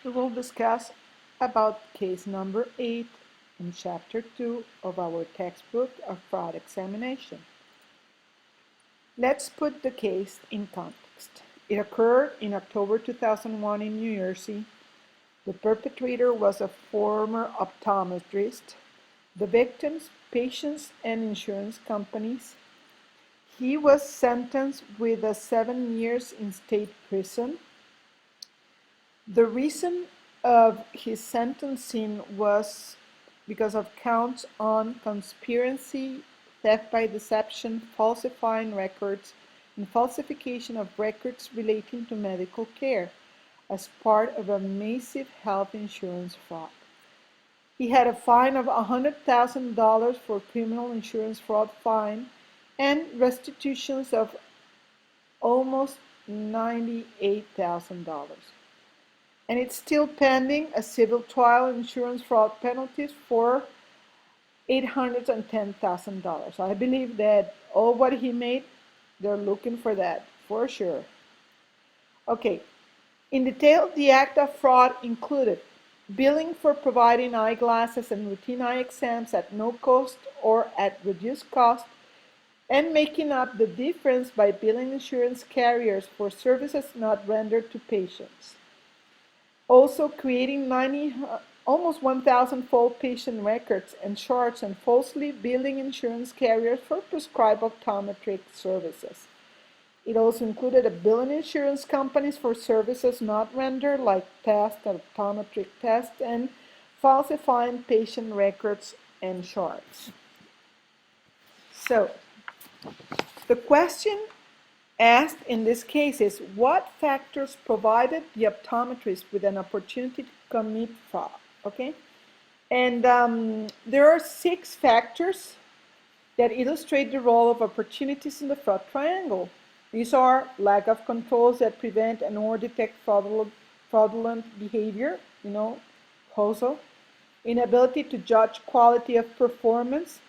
We will discuss about case number 8 in chapter 2 of our textbook of fraud examination. Let's put the case in context. It occurred in October 2001 in New Jersey. The perpetrator was a former optometrist. The victims, patients, and insurance companies. He was sentenced with 7 years in state prison. The reason of his sentencing was because of counts on conspiracy, theft by deception, falsifying records, and falsification of records relating to medical care as part of a massive health insurance fraud. He had a fine of $100,000 for criminal insurance fraud fine and restitutions of almost $98,000. And it's still pending a civil trial insurance fraud penalties for $810,000. I believe that all what he made, they're looking for that for sure. Okay, in detail, the act of fraud included billing for providing eyeglasses and routine eye exams at no cost or at reduced cost, and making up the difference by billing insurance carriers for services not rendered to patients. Also creating almost 1,000 false patient records and charts and falsely billing insurance carriers for prescribed optometric services. It also included a billing insurance companies for services not rendered, like tests, optometric tests, and falsifying patient records and charts. So, the question asked in this case is, what factors provided the optometrist with an opportunity to commit fraud? Okay, and there are 6 factors that illustrate the role of opportunities in the fraud triangle. These are lack of controls that prevent and or detect fraudulent behavior, HOSO, inability to judge quality of performance,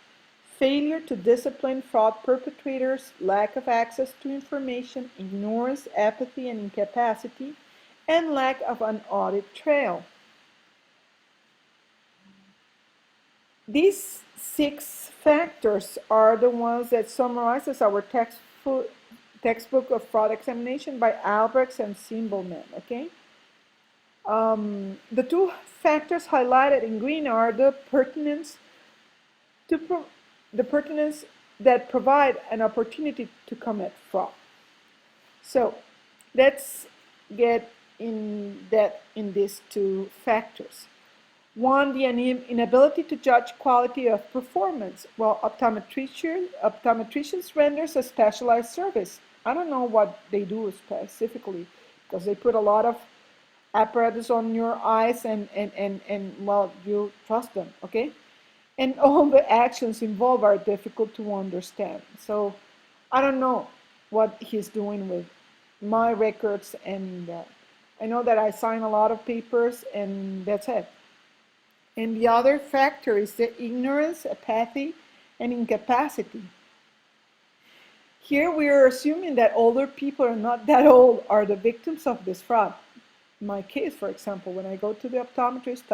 failure to discipline fraud perpetrators, lack of access to information, ignorance, apathy, and incapacity, and lack of an audit trail. These 6 factors are the ones that summarizes our textbook of fraud examination by Albrecht and Simbelman, okay? The 2 factors highlighted in green are the pertinence that provide an opportunity to commit fraud. So let's get in depth in these 2 factors. 1, the inability to judge quality of performance. Well, optometricians renders a specialized service. I don't know what they do specifically, because they put a lot of apparatus on your eyes and well, you trust them, okay? And all the actions involved are difficult to understand. So I don't know what he's doing with my records, and I know that I sign a lot of papers, and that's it. And the other factor is the ignorance, apathy, and incapacity. Here we are assuming that older people are not that old are the victims of this fraud. In my case, for example, when I go to the optometrist,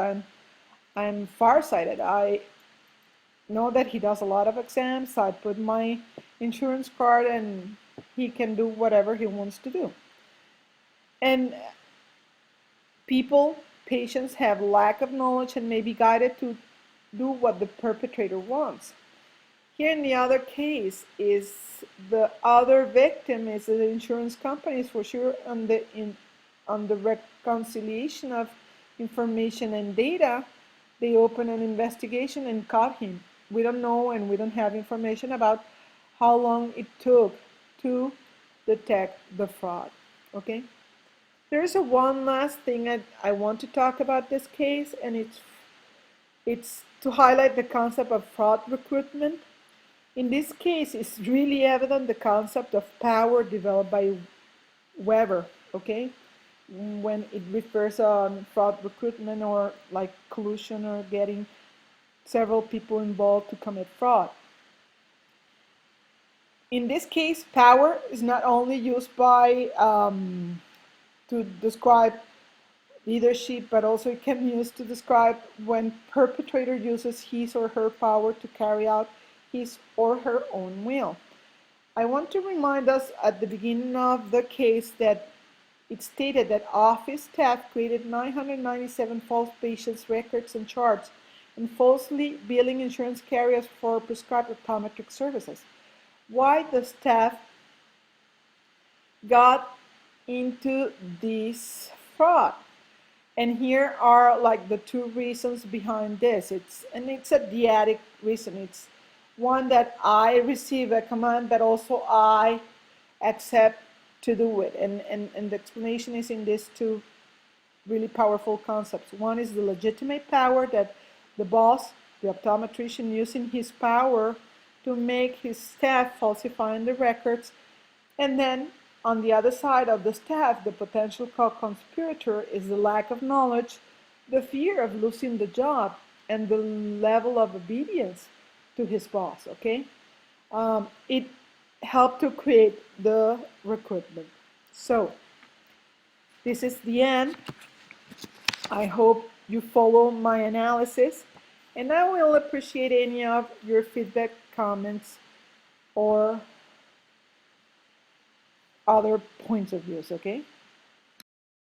I'm farsighted. I know that he does a lot of exams. I put my insurance card and he can do whatever he wants to do. And patients have lack of knowledge and may be guided to do what the perpetrator wants. Here in the other case is the other victim is the insurance companies for sure on the reconciliation of information and data. They opened an investigation and caught him. We don't know, and we don't have information about how long it took to detect the fraud, okay? There's one last thing I want to talk about this case, and it's to highlight the concept of fraud recruitment. In this case, it's really evident the concept of power developed by Weber, okay? When it refers on fraud recruitment or like collusion or getting several people involved to commit fraud. In this case, power is not only used by to describe leadership, but also it can be used to describe when perpetrator uses his or her power to carry out his or her own will. I want to remind us at the beginning of the case that it stated that office staff created 997 false patients' records and charts and falsely billing insurance carriers for prescribed optometric services. Why the staff got into this fraud? And here are like the two reasons behind this. It's a dyadic reason. It's one that I receive a command, but also I accept to do it. And the explanation is in these two really powerful concepts. One is the legitimate power that the boss, the optometrician, using his power to make his staff falsifying the records. And then on the other side of the staff, the potential co-conspirator is the lack of knowledge, the fear of losing the job, and the level of obedience to his boss, okay? It helped to create the recruitment. So, this is the end. I hope you follow my analysis, and I will appreciate any of your feedback, comments, or other points of views, okay?